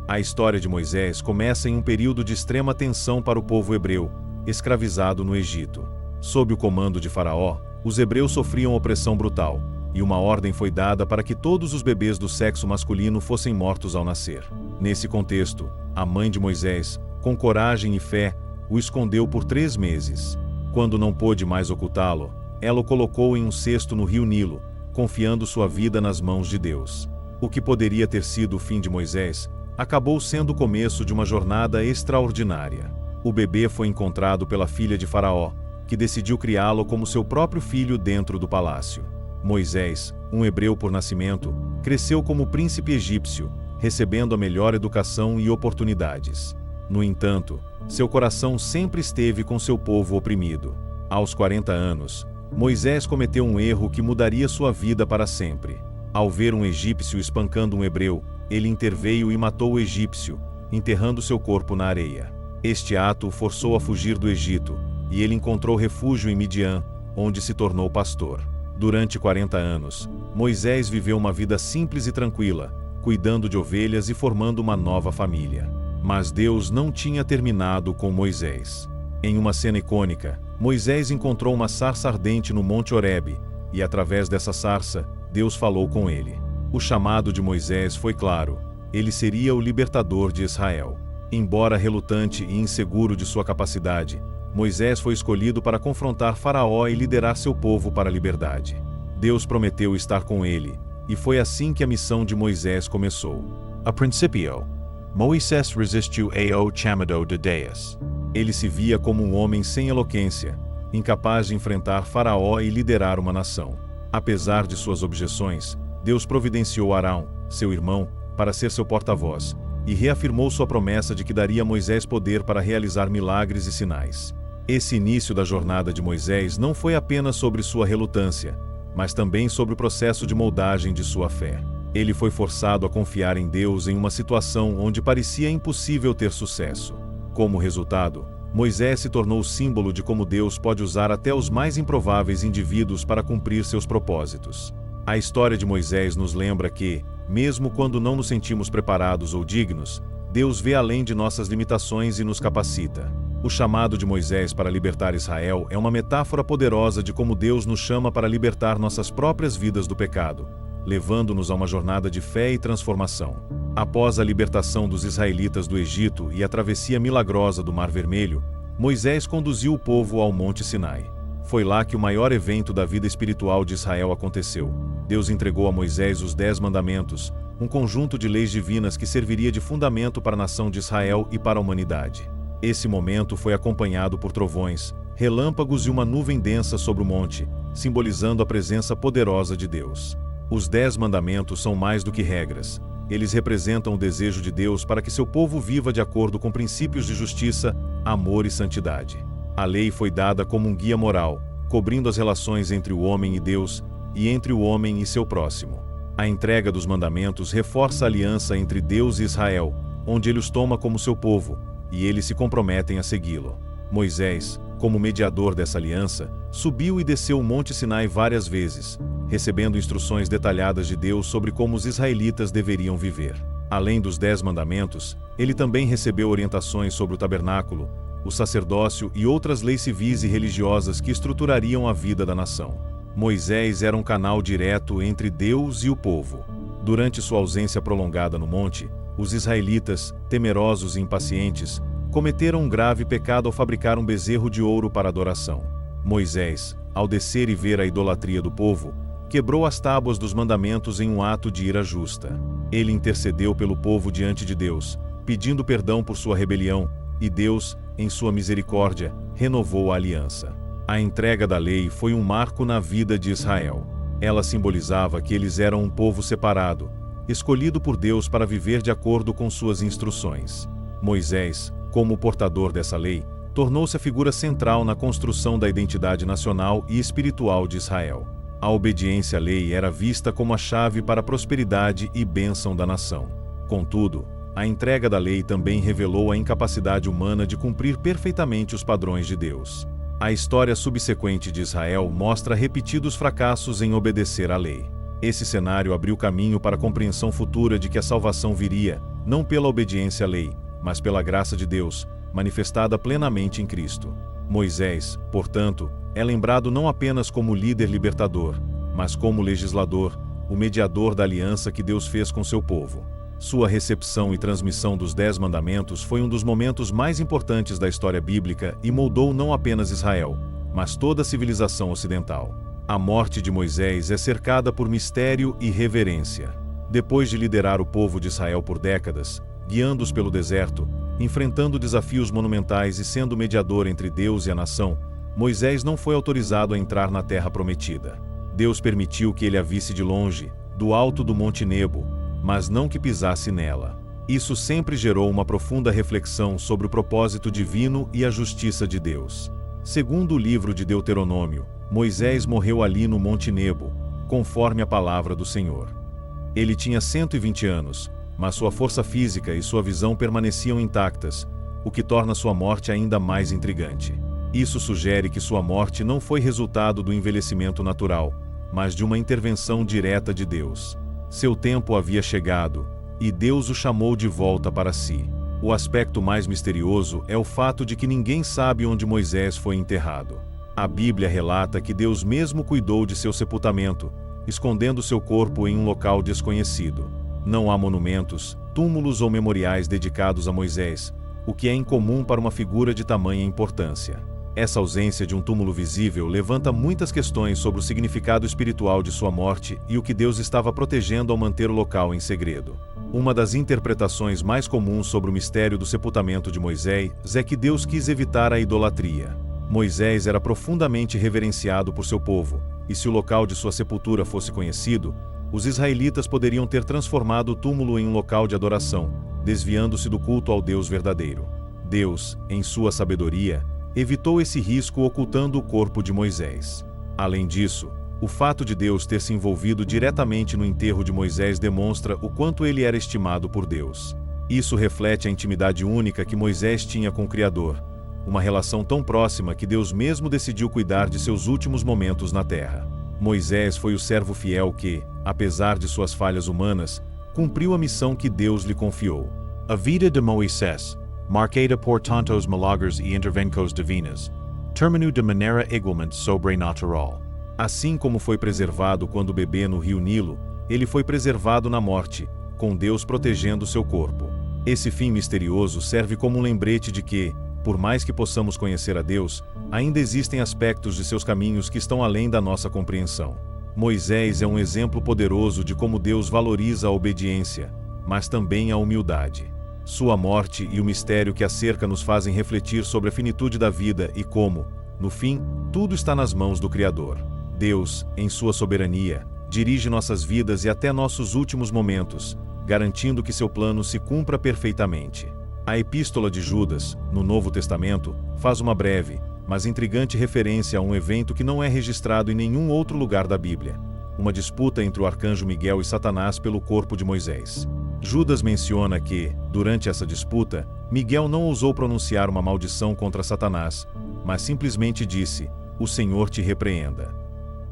A história de Moisés começa em um período de extrema tensão para o povo hebreu, escravizado no Egito. Sob o comando de Faraó, os hebreus sofriam opressão brutal, e uma ordem foi dada para que todos os bebês do sexo masculino fossem mortos ao nascer. Nesse contexto, a mãe de Moisés, com coragem e fé, o escondeu por 3 meses. Quando não pôde mais ocultá-lo, ela o colocou em um cesto no rio Nilo, confiando sua vida nas mãos de Deus. O que poderia ter sido o fim de Moisés, acabou sendo o começo de uma jornada extraordinária. O bebê foi encontrado pela filha de Faraó, que decidiu criá-lo como seu próprio filho dentro do palácio. Moisés, um hebreu por nascimento, cresceu como príncipe egípcio, recebendo a melhor educação e oportunidades. No entanto, seu coração sempre esteve com seu povo oprimido. Aos 40 anos, Moisés cometeu um erro que mudaria sua vida para sempre. Ao ver um egípcio espancando um hebreu, ele interveio e matou o egípcio, enterrando seu corpo na areia. Este ato o forçou a fugir do Egito, e ele encontrou refúgio em Midian, onde se tornou pastor. Durante 40 anos, Moisés viveu uma vida simples e tranquila, cuidando de ovelhas e formando uma nova família. Mas Deus não tinha terminado com Moisés. Em uma cena icônica, Moisés encontrou uma sarça ardente no Monte Horebe, e através dessa sarça, Deus falou com ele. O chamado de Moisés foi claro: ele seria o libertador de Israel. Embora relutante e inseguro de sua capacidade, Moisés foi escolhido para confrontar Faraó e liderar seu povo para a liberdade. Deus prometeu estar com ele, e foi assim que a missão de Moisés começou. A princípio, Moisés resistiu ao chamado de Deus. Ele se via como um homem sem eloquência, incapaz de enfrentar Faraó e liderar uma nação. Apesar de suas objeções, Deus providenciou Arão, seu irmão, para ser seu porta-voz, e reafirmou sua promessa de que daria a Moisés poder para realizar milagres e sinais. Esse início da jornada de Moisés não foi apenas sobre sua relutância, mas também sobre o processo de moldagem de sua fé. Ele foi forçado a confiar em Deus em uma situação onde parecia impossível ter sucesso. Como resultado, Moisés se tornou símbolo de como Deus pode usar até os mais improváveis indivíduos para cumprir seus propósitos. A história de Moisés nos lembra que, mesmo quando não nos sentimos preparados ou dignos, Deus vê além de nossas limitações e nos capacita. O chamado de Moisés para libertar Israel é uma metáfora poderosa de como Deus nos chama para libertar nossas próprias vidas do pecado, levando-nos a uma jornada de fé e transformação. Após a libertação dos israelitas do Egito e a travessia milagrosa do Mar Vermelho, Moisés conduziu o povo ao Monte Sinai. Foi lá que o maior evento da vida espiritual de Israel aconteceu. Deus entregou a Moisés os 10 mandamentos, um conjunto de leis divinas que serviria de fundamento para a nação de Israel e para a humanidade. Esse momento foi acompanhado por trovões, relâmpagos e uma nuvem densa sobre o monte, simbolizando a presença poderosa de Deus. Os 10 mandamentos são mais do que regras. Eles representam o desejo de Deus para que seu povo viva de acordo com princípios de justiça, amor e santidade. A lei foi dada como um guia moral, cobrindo as relações entre o homem e Deus, e entre o homem e seu próximo. A entrega dos mandamentos reforça a aliança entre Deus e Israel, onde ele os toma como seu povo, e eles se comprometem a segui-lo. Moisés, como mediador dessa aliança, subiu e desceu o Monte Sinai várias vezes, recebendo instruções detalhadas de Deus sobre como os israelitas deveriam viver. Além dos 10 mandamentos, ele também recebeu orientações sobre o tabernáculo, o sacerdócio e outras leis civis e religiosas que estruturariam a vida da nação. Moisés era um canal direto entre Deus e o povo. Durante sua ausência prolongada no monte, os israelitas, temerosos e impacientes, cometeram um grave pecado ao fabricar um bezerro de ouro para adoração. Moisés, ao descer e ver a idolatria do povo, quebrou as tábuas dos mandamentos em um ato de ira justa. Ele intercedeu pelo povo diante de Deus, pedindo perdão por sua rebelião, e Deus, em sua misericórdia, renovou a aliança. A entrega da lei foi um marco na vida de Israel. Ela simbolizava que eles eram um povo separado, escolhido por Deus para viver de acordo com suas instruções. Moisés, como portador dessa lei, tornou-se a figura central na construção da identidade nacional e espiritual de Israel. A obediência à lei era vista como a chave para a prosperidade e bênção da nação. Contudo, a entrega da lei também revelou a incapacidade humana de cumprir perfeitamente os padrões de Deus. A história subsequente de Israel mostra repetidos fracassos em obedecer à lei. Esse cenário abriu caminho para a compreensão futura de que a salvação viria, não pela obediência à lei, mas pela graça de Deus, manifestada plenamente em Cristo. Moisés, portanto, é lembrado não apenas como líder libertador, mas como legislador, o mediador da aliança que Deus fez com seu povo. Sua recepção e transmissão dos 10 mandamentos foi um dos momentos mais importantes da história bíblica e moldou não apenas Israel, mas toda a civilização ocidental. A morte de Moisés é cercada por mistério e reverência. Depois de liderar o povo de Israel por décadas, guiando-os pelo deserto, enfrentando desafios monumentais e sendo mediador entre Deus e a nação, Moisés não foi autorizado a entrar na terra prometida. Deus permitiu que ele a visse de longe, do alto do Monte Nebo, mas não que pisasse nela. Isso sempre gerou uma profunda reflexão sobre o propósito divino e a justiça de Deus. Segundo o livro de Deuteronômio, Moisés morreu ali no Monte Nebo, conforme a palavra do Senhor. Ele tinha 120 anos, mas sua força física e sua visão permaneciam intactas, o que torna sua morte ainda mais intrigante. Isso sugere que sua morte não foi resultado do envelhecimento natural, mas de uma intervenção direta de Deus. Seu tempo havia chegado, e Deus o chamou de volta para si. O aspecto mais misterioso é o fato de que ninguém sabe onde Moisés foi enterrado. A Bíblia relata que Deus mesmo cuidou de seu sepultamento, escondendo seu corpo em um local desconhecido. Não há monumentos, túmulos ou memoriais dedicados a Moisés, o que é incomum para uma figura de tamanha importância. Essa ausência de um túmulo visível levanta muitas questões sobre o significado espiritual de sua morte e o que Deus estava protegendo ao manter o local em segredo. Uma das interpretações mais comuns sobre o mistério do sepultamento de Moisés é que Deus quis evitar a idolatria. Moisés era profundamente reverenciado por seu povo, e se o local de sua sepultura fosse conhecido, os israelitas poderiam ter transformado o túmulo em um local de adoração, desviando-se do culto ao Deus verdadeiro. Deus, em sua sabedoria, evitou esse risco ocultando o corpo de Moisés. Além disso, o fato de Deus ter se envolvido diretamente no enterro de Moisés demonstra o quanto ele era estimado por Deus. Isso reflete a intimidade única que Moisés tinha com o Criador, uma relação tão próxima que Deus mesmo decidiu cuidar de seus últimos momentos na terra. Moisés foi o servo fiel que, apesar de suas falhas humanas, cumpriu a missão que Deus lhe confiou. A vida de Moisés, marcada por tantos milagres e intervenções divinas, terminou de maneira igualmente sobrenatural. Assim como foi preservado quando bebê no rio Nilo, ele foi preservado na morte, com Deus protegendo seu corpo. Esse fim misterioso serve como um lembrete de que, por mais que possamos conhecer a Deus, ainda existem aspectos de seus caminhos que estão além da nossa compreensão. Moisés é um exemplo poderoso de como Deus valoriza a obediência, mas também a humildade. Sua morte e o mistério que a cerca nos fazem refletir sobre a finitude da vida e como, no fim, tudo está nas mãos do Criador. Deus, em sua soberania, dirige nossas vidas e até nossos últimos momentos, garantindo que seu plano se cumpra perfeitamente. A Epístola de Judas, no Novo Testamento, faz uma breve, mas intrigante referência a um evento que não é registrado em nenhum outro lugar da Bíblia: uma disputa entre o arcanjo Miguel e Satanás pelo corpo de Moisés. Judas menciona que, durante essa disputa, Miguel não ousou pronunciar uma maldição contra Satanás, mas simplesmente disse: "O Senhor te repreenda."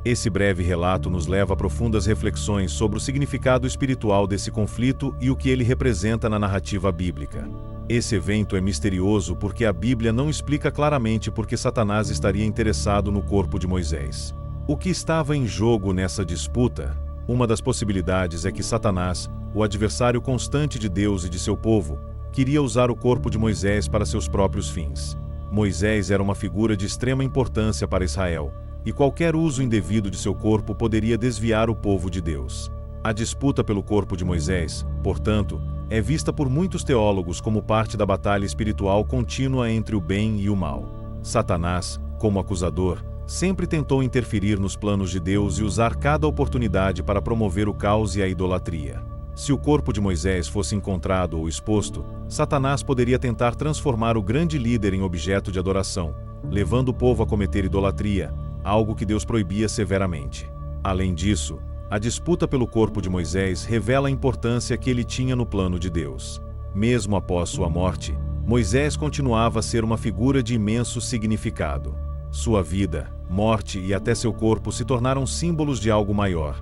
Esse breve relato nos leva a profundas reflexões sobre o significado espiritual desse conflito e o que ele representa na narrativa bíblica. Esse evento é misterioso porque a Bíblia não explica claramente por que Satanás estaria interessado no corpo de Moisés. O que estava em jogo nessa disputa? Uma das possibilidades é que Satanás, o adversário constante de Deus e de seu povo, queria usar o corpo de Moisés para seus próprios fins. Moisés era uma figura de extrema importância para Israel, e qualquer uso indevido de seu corpo poderia desviar o povo de Deus. A disputa pelo corpo de Moisés, portanto, é vista por muitos teólogos como parte da batalha espiritual contínua entre o bem e o mal. Satanás, como acusador, sempre tentou interferir nos planos de Deus e usar cada oportunidade para promover o caos e a idolatria. Se o corpo de Moisés fosse encontrado ou exposto, Satanás poderia tentar transformar o grande líder em objeto de adoração, levando o povo a cometer idolatria, algo que Deus proibia severamente. Além disso, a disputa pelo corpo de Moisés revela a importância que ele tinha no plano de Deus. Mesmo após sua morte, Moisés continuava a ser uma figura de imenso significado. Sua vida, morte e até seu corpo se tornaram símbolos de algo maior: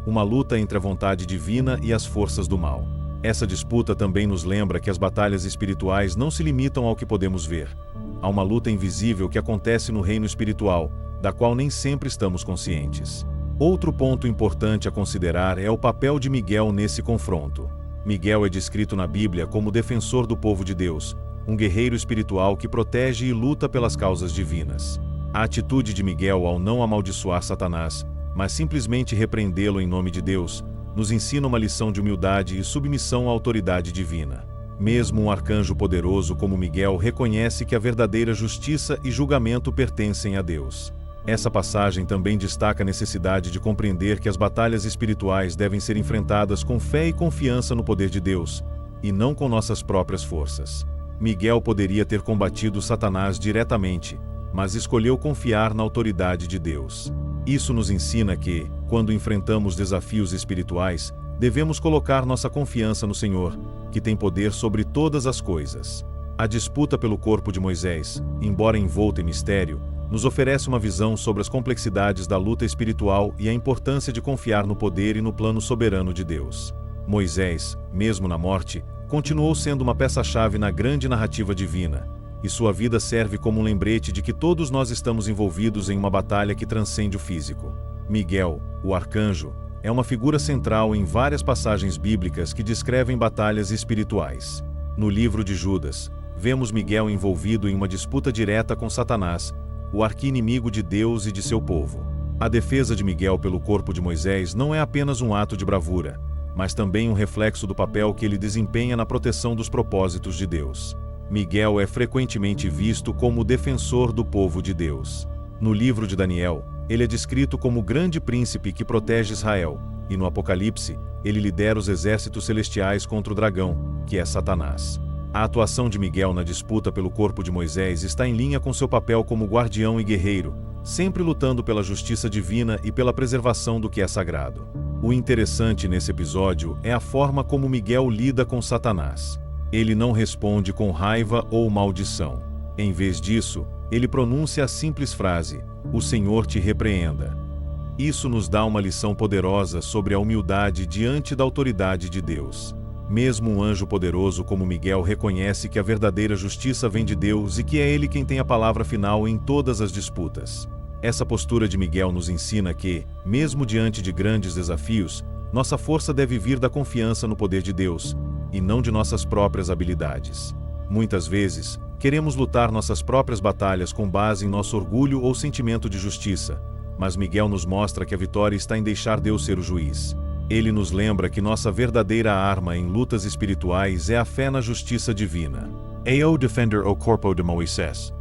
uma luta entre a vontade divina e as forças do mal. Essa disputa também nos lembra que as batalhas espirituais não se limitam ao que podemos ver. Há uma luta invisível que acontece no reino espiritual, da qual nem sempre estamos conscientes. Outro ponto importante a considerar é o papel de Miguel nesse confronto. Miguel é descrito na Bíblia como defensor do povo de Deus, um guerreiro espiritual que protege e luta pelas causas divinas. A atitude de Miguel ao não amaldiçoar Satanás, mas simplesmente repreendê-lo em nome de Deus, nos ensina uma lição de humildade e submissão à autoridade divina. Mesmo um arcanjo poderoso como Miguel reconhece que a verdadeira justiça e julgamento pertencem a Deus. Essa passagem também destaca a necessidade de compreender que as batalhas espirituais devem ser enfrentadas com fé e confiança no poder de Deus, e não com nossas próprias forças. Miguel poderia ter combatido Satanás diretamente, mas escolheu confiar na autoridade de Deus. Isso nos ensina que, quando enfrentamos desafios espirituais, devemos colocar nossa confiança no Senhor, que tem poder sobre todas as coisas. A disputa pelo corpo de Moisés, embora envolta em mistério, nos oferece uma visão sobre as complexidades da luta espiritual e a importância de confiar no poder e no plano soberano de Deus. Moisés, mesmo na morte, continuou sendo uma peça-chave na grande narrativa divina, e sua vida serve como um lembrete de que todos nós estamos envolvidos em uma batalha que transcende o físico. Miguel, o arcanjo, é uma figura central em várias passagens bíblicas que descrevem batalhas espirituais. No livro de Judas, vemos Miguel envolvido em uma disputa direta com Satanás, o arqui-inimigo de Deus e de seu povo. A defesa de Miguel pelo corpo de Moisés não é apenas um ato de bravura, mas também um reflexo do papel que ele desempenha na proteção dos propósitos de Deus. Miguel é frequentemente visto como o defensor do povo de Deus. No livro de Daniel, ele é descrito como o grande príncipe que protege Israel, e no Apocalipse, ele lidera os exércitos celestiais contra o dragão, que é Satanás. A atuação de Miguel na disputa pelo corpo de Moisés está em linha com seu papel como guardião e guerreiro, sempre lutando pela justiça divina e pela preservação do que é sagrado. O interessante nesse episódio é a forma como Miguel lida com Satanás. Ele não responde com raiva ou maldição. Em vez disso, ele pronuncia a simples frase: "O Senhor te repreenda". Isso nos dá uma lição poderosa sobre a humildade diante da autoridade de Deus. Mesmo um anjo poderoso como Miguel reconhece que a verdadeira justiça vem de Deus e que é Ele quem tem a palavra final em todas as disputas. Essa postura de Miguel nos ensina que, mesmo diante de grandes desafios, nossa força deve vir da confiança no poder de Deus, e não de nossas próprias habilidades. Muitas vezes, queremos lutar nossas próprias batalhas com base em nosso orgulho ou sentimento de justiça, mas Miguel nos mostra que a vitória está em deixar Deus ser o juiz. Ele nos lembra que nossa verdadeira arma em lutas espirituais é a fé na justiça divina. Ao defender o corpo de Moisés,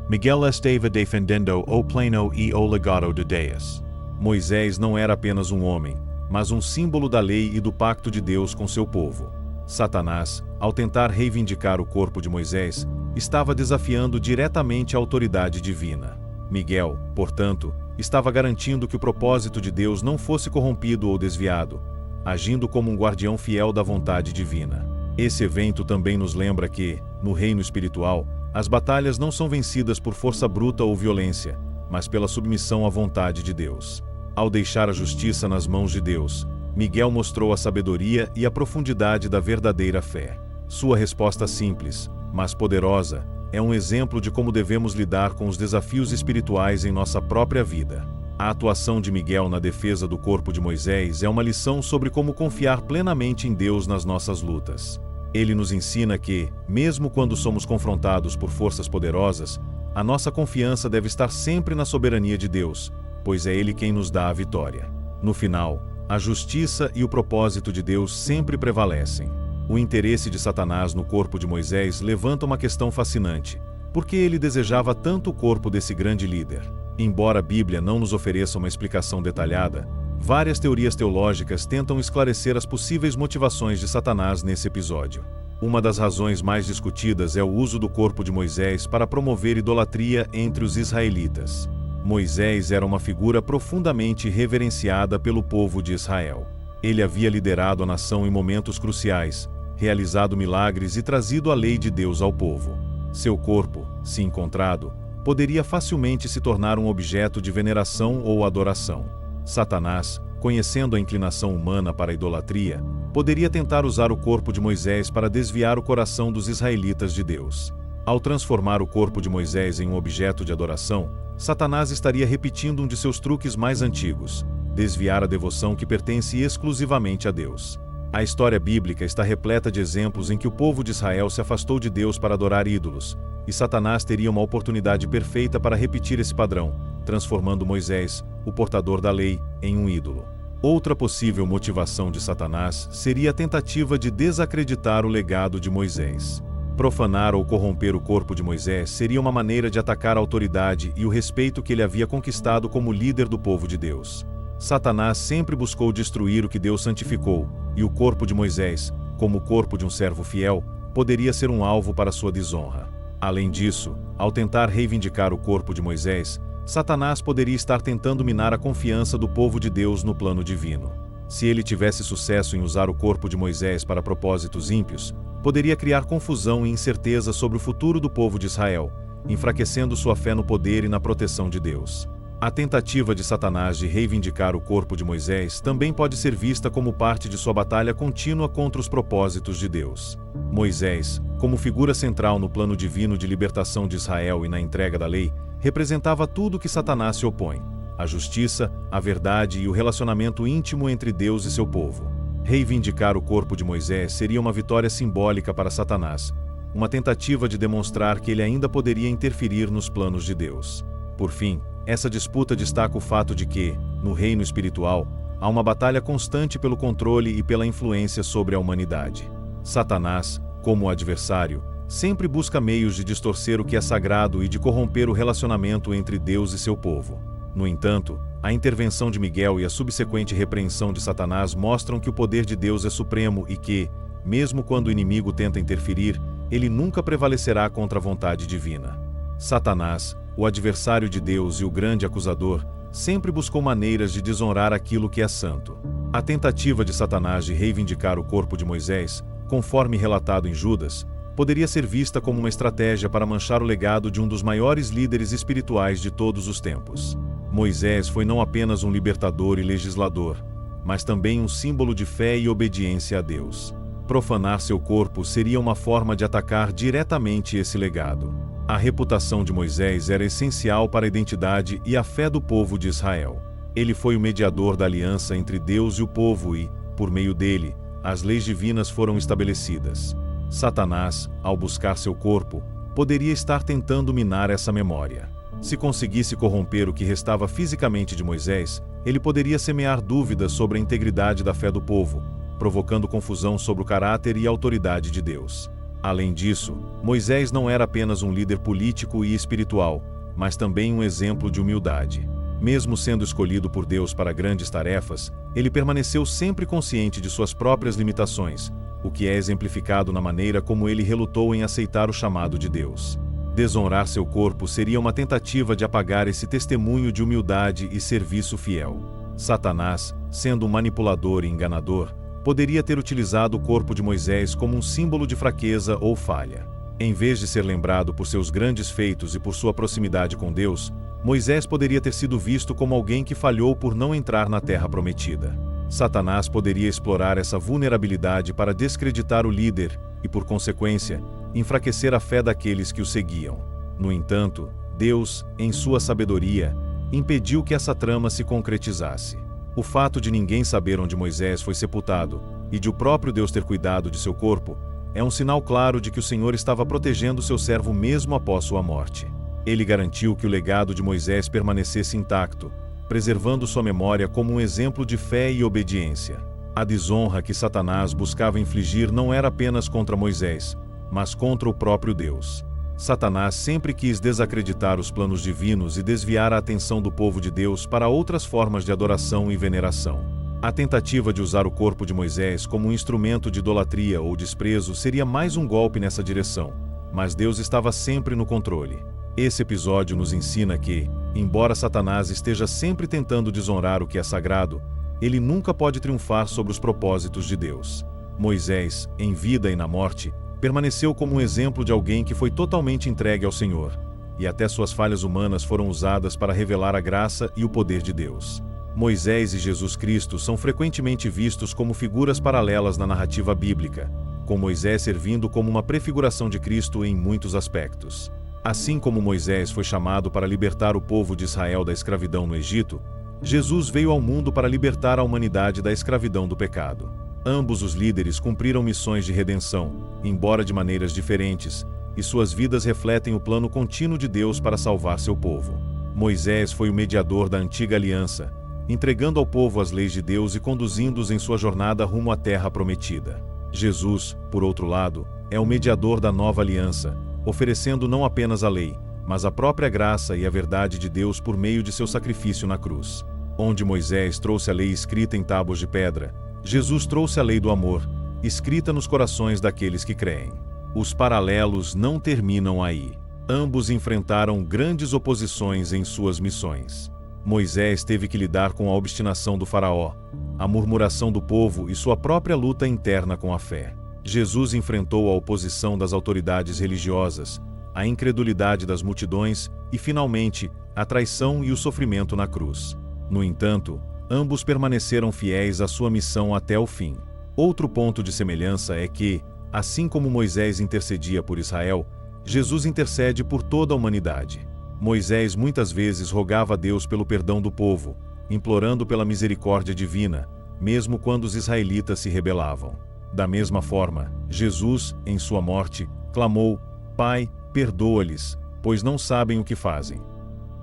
Miguel estava defendendo o plano e o legado de Deus. Moisés não era apenas um homem, mas um símbolo da lei e do pacto de Deus com seu povo. Satanás, ao tentar reivindicar o corpo de Moisés, estava desafiando diretamente a autoridade divina. Miguel, portanto, estava garantindo que o propósito de Deus não fosse corrompido ou desviado, agindo como um guardião fiel da vontade divina. Esse evento também nos lembra que, no reino espiritual, as batalhas não são vencidas por força bruta ou violência, mas pela submissão à vontade de Deus. Ao deixar a justiça nas mãos de Deus, Miguel mostrou a sabedoria e a profundidade da verdadeira fé. Sua resposta simples, mas poderosa, é um exemplo de como devemos lidar com os desafios espirituais em nossa própria vida. A atuação de Miguel na defesa do corpo de Moisés é uma lição sobre como confiar plenamente em Deus nas nossas lutas. Ele nos ensina que, mesmo quando somos confrontados por forças poderosas, a nossa confiança deve estar sempre na soberania de Deus, pois é Ele quem nos dá a vitória. No final, a justiça e o propósito de Deus sempre prevalecem. O interesse de Satanás no corpo de Moisés levanta uma questão fascinante. Por que ele desejava tanto o corpo desse grande líder? Embora a Bíblia não nos ofereça uma explicação detalhada, várias teorias teológicas tentam esclarecer as possíveis motivações de Satanás nesse episódio. Uma das razões mais discutidas é o uso do corpo de Moisés para promover idolatria entre os israelitas. Moisés era uma figura profundamente reverenciada pelo povo de Israel. Ele havia liderado a nação em momentos cruciais, realizado milagres e trazido a lei de Deus ao povo. Seu corpo, se encontrado, poderia facilmente se tornar um objeto de veneração ou adoração. Satanás, conhecendo a inclinação humana para a idolatria, poderia tentar usar o corpo de Moisés para desviar o coração dos israelitas de Deus. Ao transformar o corpo de Moisés em um objeto de adoração, Satanás estaria repetindo um de seus truques mais antigos: desviar a devoção que pertence exclusivamente a Deus. A história bíblica está repleta de exemplos em que o povo de Israel se afastou de Deus para adorar ídolos, e Satanás teria uma oportunidade perfeita para repetir esse padrão, transformando Moisés, o portador da lei, em um ídolo. Outra possível motivação de Satanás seria a tentativa de desacreditar o legado de Moisés. Profanar ou corromper o corpo de Moisés seria uma maneira de atacar a autoridade e o respeito que ele havia conquistado como líder do povo de Deus. Satanás sempre buscou destruir o que Deus santificou, e o corpo de Moisés, como o corpo de um servo fiel, poderia ser um alvo para sua desonra. Além disso, ao tentar reivindicar o corpo de Moisés, Satanás poderia estar tentando minar a confiança do povo de Deus no plano divino. Se ele tivesse sucesso em usar o corpo de Moisés para propósitos ímpios, poderia criar confusão e incerteza sobre o futuro do povo de Israel, enfraquecendo sua fé no poder e na proteção de Deus. A tentativa de Satanás de reivindicar o corpo de Moisés também pode ser vista como parte de sua batalha contínua contra os propósitos de Deus. Moisés, como figura central no plano divino de libertação de Israel e na entrega da lei, representava tudo que Satanás se opõe: a justiça, a verdade e o relacionamento íntimo entre Deus e seu povo. Reivindicar o corpo de Moisés seria uma vitória simbólica para Satanás, uma tentativa de demonstrar que ele ainda poderia interferir nos planos de Deus. Por fim, essa disputa destaca o fato de que, no reino espiritual, há uma batalha constante pelo controle e pela influência sobre a humanidade. Satanás, como adversário, sempre busca meios de distorcer o que é sagrado e de corromper o relacionamento entre Deus e seu povo. No entanto, a intervenção de Miguel e a subsequente repreensão de Satanás mostram que o poder de Deus é supremo e que, mesmo quando o inimigo tenta interferir, ele nunca prevalecerá contra a vontade divina. Satanás, o adversário de Deus e o grande acusador, sempre buscou maneiras de desonrar aquilo que é santo. A tentativa de Satanás de reivindicar o corpo de Moisés, conforme relatado em Judas, poderia ser vista como uma estratégia para manchar o legado de um dos maiores líderes espirituais de todos os tempos. Moisés foi não apenas um libertador e legislador, mas também um símbolo de fé e obediência a Deus. Profanar seu corpo seria uma forma de atacar diretamente esse legado. A reputação de Moisés era essencial para a identidade e a fé do povo de Israel. Ele foi o mediador da aliança entre Deus e o povo e, por meio dele, as leis divinas foram estabelecidas. Satanás, ao buscar seu corpo, poderia estar tentando minar essa memória. Se conseguisse corromper o que restava fisicamente de Moisés, ele poderia semear dúvidas sobre a integridade da fé do povo, provocando confusão sobre o caráter e a autoridade de Deus. Além disso, Moisés não era apenas um líder político e espiritual, mas também um exemplo de humildade. Mesmo sendo escolhido por Deus para grandes tarefas, ele permaneceu sempre consciente de suas próprias limitações, o que é exemplificado na maneira como ele relutou em aceitar o chamado de Deus. Desonrar seu corpo seria uma tentativa de apagar esse testemunho de humildade e serviço fiel. Satanás, sendo um manipulador e enganador, poderia ter utilizado o corpo de Moisés como um símbolo de fraqueza ou falha. Em vez de ser lembrado por seus grandes feitos e por sua proximidade com Deus, Moisés poderia ter sido visto como alguém que falhou por não entrar na terra prometida. Satanás poderia explorar essa vulnerabilidade para descreditar o líder e, por consequência, enfraquecer a fé daqueles que o seguiam. No entanto, Deus, em sua sabedoria, impediu que essa trama se concretizasse. O fato de ninguém saber onde Moisés foi sepultado e de o próprio Deus ter cuidado de seu corpo é um sinal claro de que o Senhor estava protegendo seu servo mesmo após sua morte. Ele garantiu que o legado de Moisés permanecesse intacto, preservando sua memória como um exemplo de fé e obediência. A desonra que Satanás buscava infligir não era apenas contra Moisés, mas contra o próprio Deus. Satanás sempre quis desacreditar os planos divinos e desviar a atenção do povo de Deus para outras formas de adoração e veneração. A tentativa de usar o corpo de Moisés como um instrumento de idolatria ou desprezo seria mais um golpe nessa direção, mas Deus estava sempre no controle. Esse episódio nos ensina que, embora Satanás esteja sempre tentando desonrar o que é sagrado, ele nunca pode triunfar sobre os propósitos de Deus. Moisés, em vida e na morte, permaneceu como um exemplo de alguém que foi totalmente entregue ao Senhor, e até suas falhas humanas foram usadas para revelar a graça e o poder de Deus. Moisés e Jesus Cristo são frequentemente vistos como figuras paralelas na narrativa bíblica, com Moisés servindo como uma prefiguração de Cristo em muitos aspectos. Assim como Moisés foi chamado para libertar o povo de Israel da escravidão no Egito, Jesus veio ao mundo para libertar a humanidade da escravidão do pecado. Ambos os líderes cumpriram missões de redenção, embora de maneiras diferentes, e suas vidas refletem o plano contínuo de Deus para salvar seu povo. Moisés foi o mediador da antiga aliança, entregando ao povo as leis de Deus e conduzindo-os em sua jornada rumo à terra prometida. Jesus, por outro lado, é o mediador da nova aliança, oferecendo não apenas a lei, mas a própria graça e a verdade de Deus por meio de seu sacrifício na cruz. Onde Moisés trouxe a lei escrita em tábuas de pedra, Jesus trouxe a lei do amor, escrita nos corações daqueles que creem. Os paralelos não terminam aí. Ambos enfrentaram grandes oposições em suas missões. Moisés teve que lidar com a obstinação do faraó, a murmuração do povo e sua própria luta interna com a fé. Jesus enfrentou a oposição das autoridades religiosas, a incredulidade das multidões e, finalmente, a traição e o sofrimento na cruz. No entanto, ambos permaneceram fiéis à sua missão até o fim. Outro ponto de semelhança é que, assim como Moisés intercedia por Israel, Jesus intercede por toda a humanidade. Moisés muitas vezes rogava a Deus pelo perdão do povo, implorando pela misericórdia divina, mesmo quando os israelitas se rebelavam. Da mesma forma, Jesus, em sua morte, clamou: Pai, perdoa-lhes, pois não sabem o que fazem.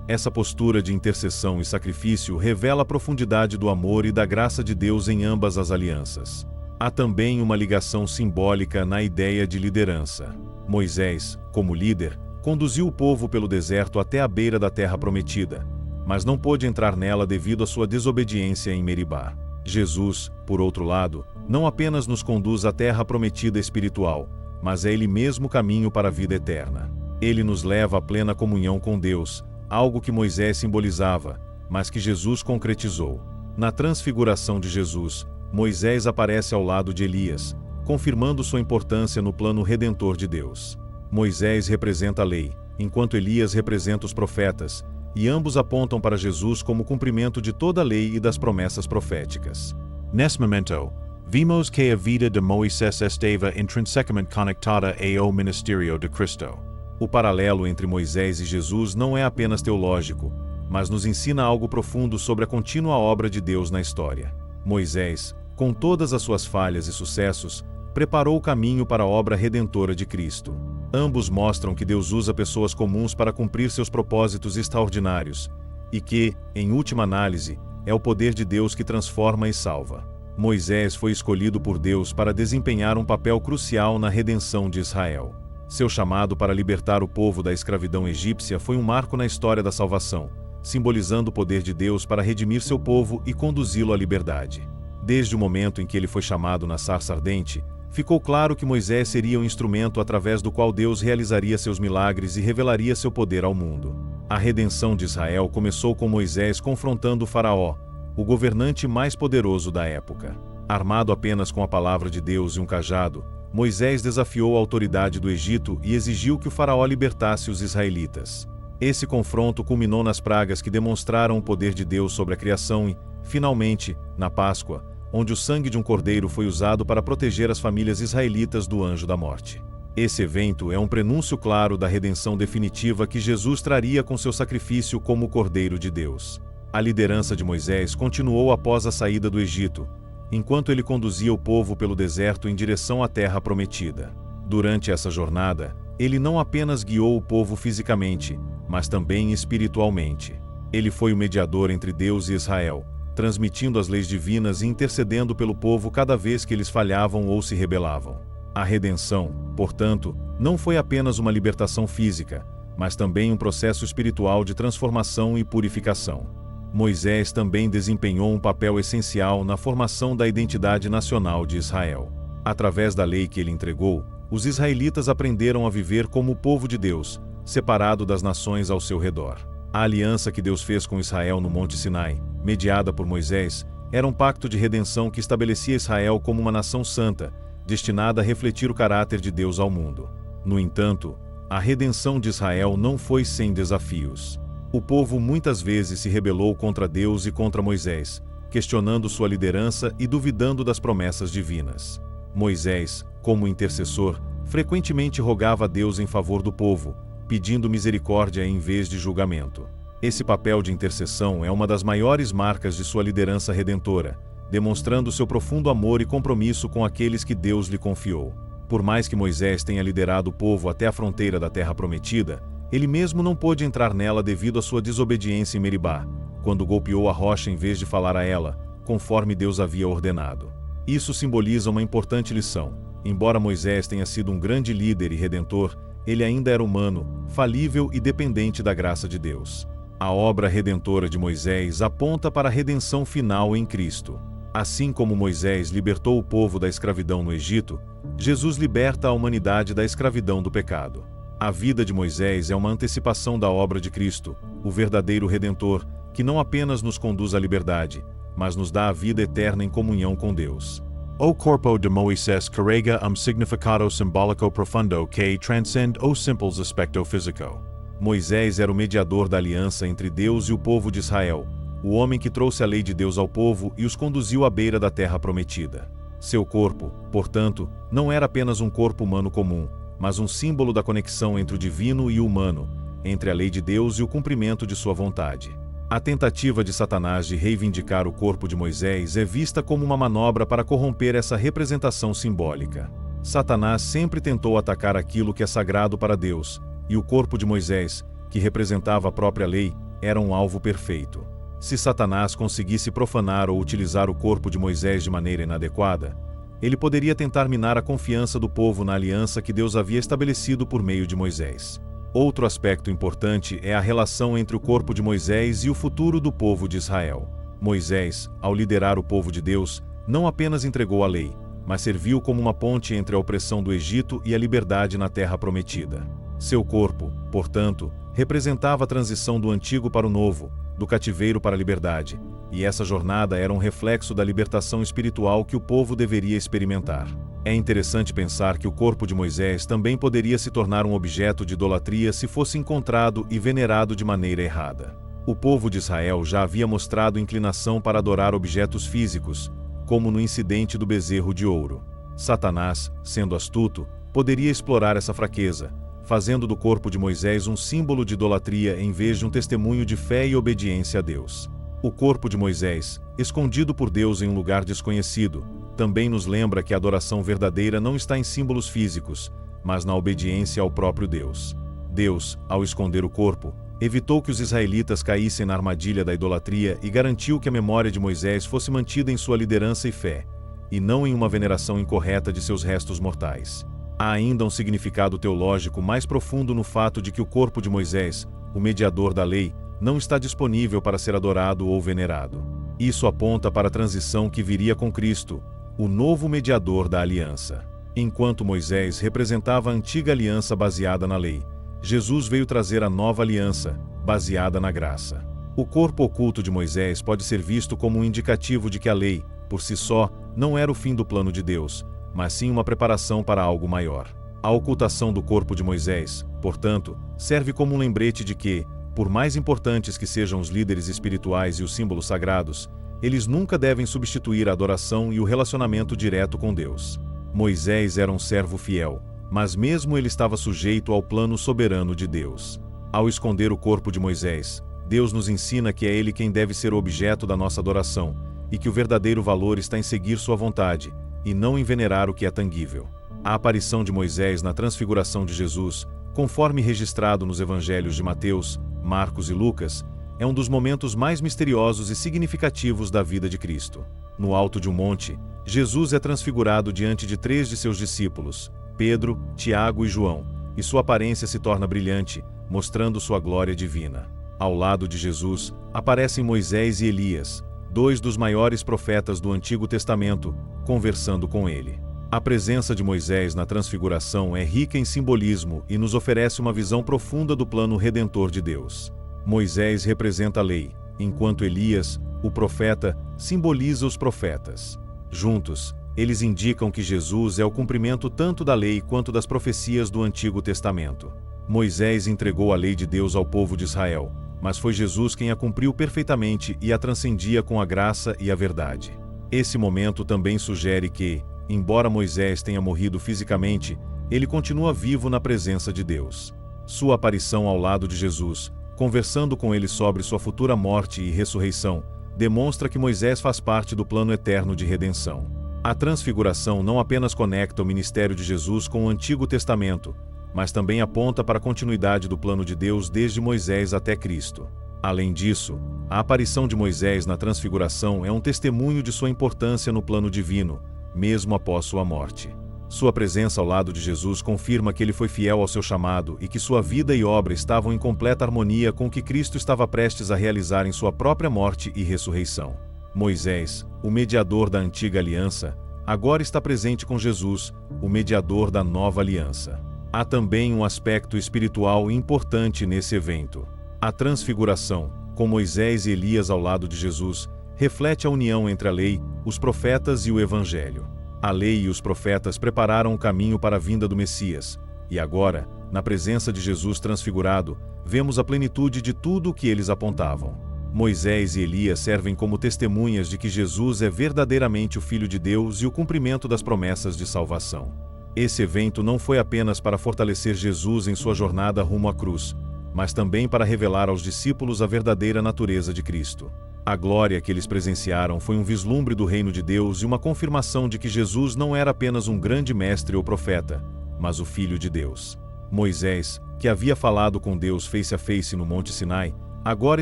Essa postura de intercessão e sacrifício revela a profundidade do amor e da graça de Deus em ambas as alianças. Há também uma ligação simbólica na ideia de liderança. Moisés, como líder, conduziu o povo pelo deserto até a beira da terra prometida, mas não pôde entrar nela devido à sua desobediência em Meribá. Jesus, por outro lado, não apenas nos conduz à terra prometida espiritual, mas é Ele mesmo o caminho para a vida eterna. Ele nos leva à plena comunhão com Deus, algo que Moisés simbolizava, mas que Jesus concretizou. Na transfiguração de Jesus, Moisés aparece ao lado de Elias, confirmando sua importância no plano redentor de Deus. Moisés representa a lei, enquanto Elias representa os profetas, e ambos apontam para Jesus como cumprimento de toda a lei e das promessas proféticas. Nesse momento, vimos que a vida de Moisés estava intrinsecamente conectada ao ministério de Cristo. O paralelo entre Moisés e Jesus não é apenas teológico, mas nos ensina algo profundo sobre a contínua obra de Deus na história. Moisés, com todas as suas falhas e sucessos, preparou o caminho para a obra redentora de Cristo. Ambos mostram que Deus usa pessoas comuns para cumprir seus propósitos extraordinários, e que, em última análise, é o poder de Deus que transforma e salva. Moisés foi escolhido por Deus para desempenhar um papel crucial na redenção de Israel. Seu chamado para libertar o povo da escravidão egípcia foi um marco na história da salvação, simbolizando o poder de Deus para redimir seu povo e conduzi-lo à liberdade. Desde o momento em que ele foi chamado na sarça ardente, ficou claro que Moisés seria o instrumento através do qual Deus realizaria seus milagres e revelaria seu poder ao mundo. A redenção de Israel começou com Moisés confrontando o faraó, o governante mais poderoso da época. Armado apenas com a palavra de Deus e um cajado, Moisés desafiou a autoridade do Egito e exigiu que o faraó libertasse os israelitas. Esse confronto culminou nas pragas que demonstraram o poder de Deus sobre a criação e, finalmente, na Páscoa, onde o sangue de um cordeiro foi usado para proteger as famílias israelitas do anjo da morte. Esse evento é um prenúncio claro da redenção definitiva que Jesus traria com seu sacrifício como o Cordeiro de Deus. A liderança de Moisés continuou após a saída do Egito, enquanto ele conduzia o povo pelo deserto em direção à terra prometida. Durante essa jornada, ele não apenas guiou o povo fisicamente, mas também espiritualmente. Ele foi o mediador entre Deus e Israel, transmitindo as leis divinas e intercedendo pelo povo cada vez que eles falhavam ou se rebelavam. A redenção, portanto, não foi apenas uma libertação física, mas também um processo espiritual de transformação e purificação. Moisés também desempenhou um papel essencial na formação da identidade nacional de Israel. Através da lei que ele entregou, os israelitas aprenderam a viver como o povo de Deus, separado das nações ao seu redor. A aliança que Deus fez com Israel no Monte Sinai, mediada por Moisés, era um pacto de redenção que estabelecia Israel como uma nação santa, destinada a refletir o caráter de Deus ao mundo. No entanto, a redenção de Israel não foi sem desafios. O povo muitas vezes se rebelou contra Deus e contra Moisés, questionando sua liderança e duvidando das promessas divinas. Moisés, como intercessor, frequentemente rogava a Deus em favor do povo, pedindo misericórdia em vez de julgamento. Esse papel de intercessão é uma das maiores marcas de sua liderança redentora, demonstrando seu profundo amor e compromisso com aqueles que Deus lhe confiou. Por mais que Moisés tenha liderado o povo até a fronteira da Terra Prometida, ele mesmo não pôde entrar nela devido à sua desobediência em Meribá, quando golpeou a rocha em vez de falar a ela, conforme Deus havia ordenado. Isso simboliza uma importante lição. Embora Moisés tenha sido um grande líder e redentor, ele ainda era humano, falível e dependente da graça de Deus. A obra redentora de Moisés aponta para a redenção final em Cristo. Assim como Moisés libertou o povo da escravidão no Egito, Jesus liberta a humanidade da escravidão do pecado. A vida de Moisés é uma antecipação da obra de Cristo, o verdadeiro Redentor, que não apenas nos conduz à liberdade, mas nos dá a vida eterna em comunhão com Deus. O corpo de Moisés carrega significado simbólico profundo que transcende o simples aspecto físico. Moisés era o mediador da aliança entre Deus e o povo de Israel, o homem que trouxe a lei de Deus ao povo e os conduziu à beira da terra prometida. Seu corpo, portanto, não era apenas um corpo humano comum, mas um símbolo da conexão entre o divino e o humano, entre a lei de Deus e o cumprimento de sua vontade. A tentativa de Satanás de reivindicar o corpo de Moisés é vista como uma manobra para corromper essa representação simbólica. Satanás sempre tentou atacar aquilo que é sagrado para Deus, e o corpo de Moisés, que representava a própria lei, era um alvo perfeito. Se Satanás conseguisse profanar ou utilizar o corpo de Moisés de maneira inadequada, ele poderia tentar minar a confiança do povo na aliança que Deus havia estabelecido por meio de Moisés. Outro aspecto importante é a relação entre o corpo de Moisés e o futuro do povo de Israel. Moisés, ao liderar o povo de Deus, não apenas entregou a lei, mas serviu como uma ponte entre a opressão do Egito e a liberdade na Terra Prometida. Seu corpo, portanto, representava a transição do antigo para o novo, do cativeiro para a liberdade, e essa jornada era um reflexo da libertação espiritual que o povo deveria experimentar. É interessante pensar que o corpo de Moisés também poderia se tornar um objeto de idolatria se fosse encontrado e venerado de maneira errada. O povo de Israel já havia mostrado inclinação para adorar objetos físicos, como no incidente do bezerro de ouro. Satanás, sendo astuto, poderia explorar essa fraqueza, fazendo do corpo de Moisés um símbolo de idolatria em vez de um testemunho de fé e obediência a Deus. O corpo de Moisés, escondido por Deus em um lugar desconhecido, também nos lembra que a adoração verdadeira não está em símbolos físicos, mas na obediência ao próprio Deus. Deus, ao esconder o corpo, evitou que os israelitas caíssem na armadilha da idolatria e garantiu que a memória de Moisés fosse mantida em sua liderança e fé, e não em uma veneração incorreta de seus restos mortais. Há ainda um significado teológico mais profundo no fato de que o corpo de Moisés, o mediador da lei, não está disponível para ser adorado ou venerado. Isso aponta para a transição que viria com Cristo, o novo mediador da aliança. Enquanto Moisés representava a antiga aliança baseada na lei, Jesus veio trazer a nova aliança, baseada na graça. O corpo oculto de Moisés pode ser visto como um indicativo de que a lei, por si só, não era o fim do plano de Deus, mas sim uma preparação para algo maior. A ocultação do corpo de Moisés, portanto, serve como um lembrete de que, por mais importantes que sejam os líderes espirituais e os símbolos sagrados, eles nunca devem substituir a adoração e o relacionamento direto com Deus. Moisés era um servo fiel, mas mesmo ele estava sujeito ao plano soberano de Deus. Ao esconder o corpo de Moisés, Deus nos ensina que é ele quem deve ser o objeto da nossa adoração, e que o verdadeiro valor está em seguir sua vontade, e não em venerar o que é tangível. A aparição de Moisés na transfiguração de Jesus, conforme registrado nos evangelhos de Mateus, Marcos e Lucas, é um dos momentos mais misteriosos e significativos da vida de Cristo. No alto de um monte, Jesus é transfigurado diante de 3 de seus discípulos, Pedro, Tiago e João, e sua aparência se torna brilhante, mostrando sua glória divina. Ao lado de Jesus, aparecem Moisés e Elias, 2 dos maiores profetas do Antigo Testamento, conversando com ele. A presença de Moisés na transfiguração é rica em simbolismo e nos oferece uma visão profunda do plano redentor de Deus. Moisés representa a lei, enquanto Elias, o profeta, simboliza os profetas. Juntos, eles indicam que Jesus é o cumprimento tanto da lei quanto das profecias do Antigo Testamento. Moisés entregou a lei de Deus ao povo de Israel, mas foi Jesus quem a cumpriu perfeitamente e a transcendia com a graça e a verdade. Esse momento também sugere que, embora Moisés tenha morrido fisicamente, ele continua vivo na presença de Deus. Sua aparição ao lado de Jesus, conversando com ele sobre sua futura morte e ressurreição, demonstra que Moisés faz parte do plano eterno de redenção. A transfiguração não apenas conecta o ministério de Jesus com o Antigo Testamento, mas também aponta para a continuidade do plano de Deus desde Moisés até Cristo. Além disso, a aparição de Moisés na transfiguração é um testemunho de sua importância no plano divino, mesmo após sua morte. Sua presença ao lado de Jesus confirma que ele foi fiel ao seu chamado e que sua vida e obra estavam em completa harmonia com o que Cristo estava prestes a realizar em sua própria morte e ressurreição. Moisés, o mediador da antiga aliança, agora está presente com Jesus, o mediador da nova aliança. Há também um aspecto espiritual importante nesse evento. A transfiguração, com Moisés e Elias ao lado de Jesus, reflete a união entre a lei, os profetas e o Evangelho. A lei e os profetas prepararam o caminho para a vinda do Messias, e agora, na presença de Jesus transfigurado, vemos a plenitude de tudo o que eles apontavam. Moisés e Elias servem como testemunhas de que Jesus é verdadeiramente o Filho de Deus e o cumprimento das promessas de salvação. Esse evento não foi apenas para fortalecer Jesus em sua jornada rumo à cruz, mas também para revelar aos discípulos a verdadeira natureza de Cristo. A glória que eles presenciaram foi um vislumbre do reino de Deus e uma confirmação de que Jesus não era apenas um grande mestre ou profeta, mas o Filho de Deus. Moisés, que havia falado com Deus face a face no Monte Sinai, agora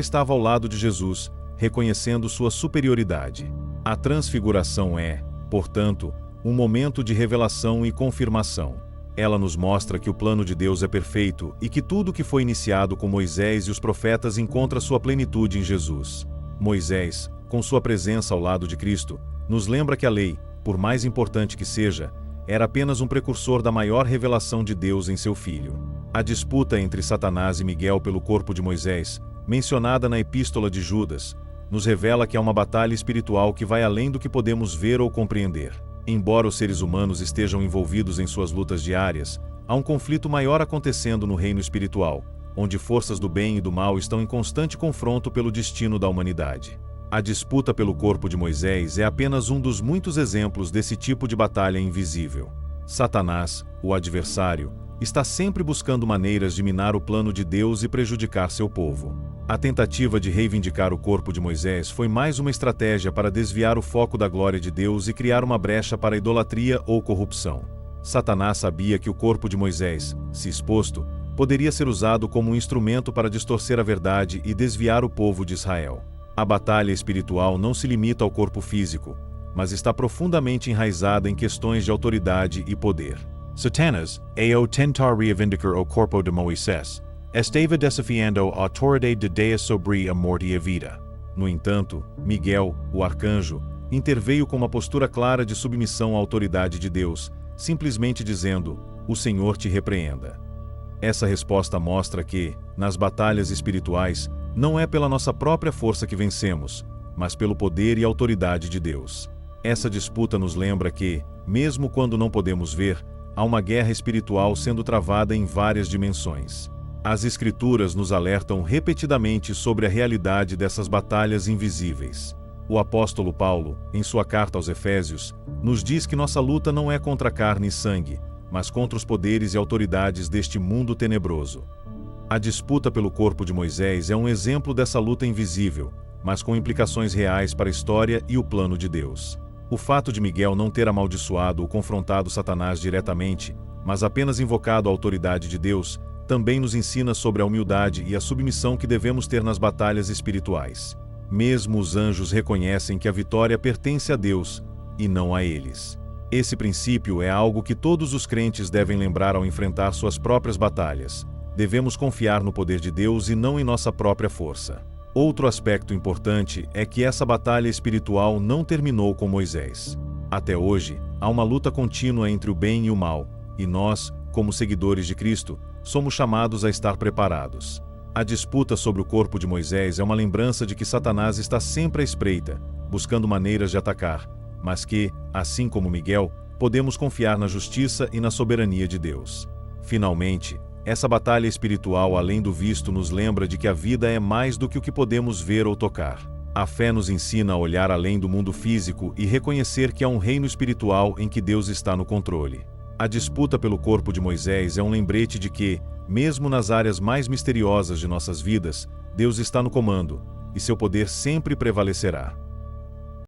estava ao lado de Jesus, reconhecendo sua superioridade. A transfiguração é, portanto, um momento de revelação e confirmação. Ela nos mostra que o plano de Deus é perfeito e que tudo que foi iniciado com Moisés e os profetas encontra sua plenitude em Jesus. Moisés, com sua presença ao lado de Cristo, nos lembra que a lei, por mais importante que seja, era apenas um precursor da maior revelação de Deus em seu Filho. A disputa entre Satanás e Miguel pelo corpo de Moisés, mencionada na Epístola de Judas, nos revela que há uma batalha espiritual que vai além do que podemos ver ou compreender. Embora os seres humanos estejam envolvidos em suas lutas diárias, há um conflito maior acontecendo no reino espiritual, onde forças do bem e do mal estão em constante confronto pelo destino da humanidade. A disputa pelo corpo de Moisés é apenas um dos muitos exemplos desse tipo de batalha invisível. Satanás, o adversário, está sempre buscando maneiras de minar o plano de Deus e prejudicar seu povo. A tentativa de reivindicar o corpo de Moisés foi mais uma estratégia para desviar o foco da glória de Deus e criar uma brecha para a idolatria ou corrupção. Satanás sabia que o corpo de Moisés, se exposto, poderia ser usado como um instrumento para distorcer a verdade e desviar o povo de Israel. A batalha espiritual não se limita ao corpo físico, mas está profundamente enraizada em questões de autoridade e poder. Satanas, ao tentar reivindicar o corpo de Moisés, estava desafiando a autoridade de Deus sobre a morte e a vida. No entanto, Miguel, o arcanjo, interveio com uma postura clara de submissão à autoridade de Deus, simplesmente dizendo: "O Senhor te repreenda." Essa resposta mostra que, nas batalhas espirituais, não é pela nossa própria força que vencemos, mas pelo poder e autoridade de Deus. Essa disputa nos lembra que, mesmo quando não podemos ver, há uma guerra espiritual sendo travada em várias dimensões. As Escrituras nos alertam repetidamente sobre a realidade dessas batalhas invisíveis. O apóstolo Paulo, em sua carta aos Efésios, nos diz que nossa luta não é contra carne e sangue, mas contra os poderes e autoridades deste mundo tenebroso. A disputa pelo corpo de Moisés é um exemplo dessa luta invisível, mas com implicações reais para a história e o plano de Deus. O fato de Miguel não ter amaldiçoado ou confrontado Satanás diretamente, mas apenas invocado a autoridade de Deus, também nos ensina sobre a humildade e a submissão que devemos ter nas batalhas espirituais. Mesmo os anjos reconhecem que a vitória pertence a Deus, e não a eles. Esse princípio é algo que todos os crentes devem lembrar ao enfrentar suas próprias batalhas. Devemos confiar no poder de Deus e não em nossa própria força. Outro aspecto importante é que essa batalha espiritual não terminou com Moisés. Até hoje, há uma luta contínua entre o bem e o mal, e nós, como seguidores de Cristo, somos chamados a estar preparados. A disputa sobre o corpo de Moisés é uma lembrança de que Satanás está sempre à espreita, buscando maneiras de atacar, mas que, assim como Miguel, podemos confiar na justiça e na soberania de Deus. Finalmente, Essa batalha espiritual além do visto nos lembra de que a vida é mais do que o que podemos ver ou tocar. A fé nos ensina a olhar além do mundo físico e reconhecer que há um reino espiritual em que Deus está no controle. A disputa pelo corpo de Moisés é um lembrete de que, mesmo nas áreas mais misteriosas de nossas vidas, Deus está no comando, e seu poder sempre prevalecerá.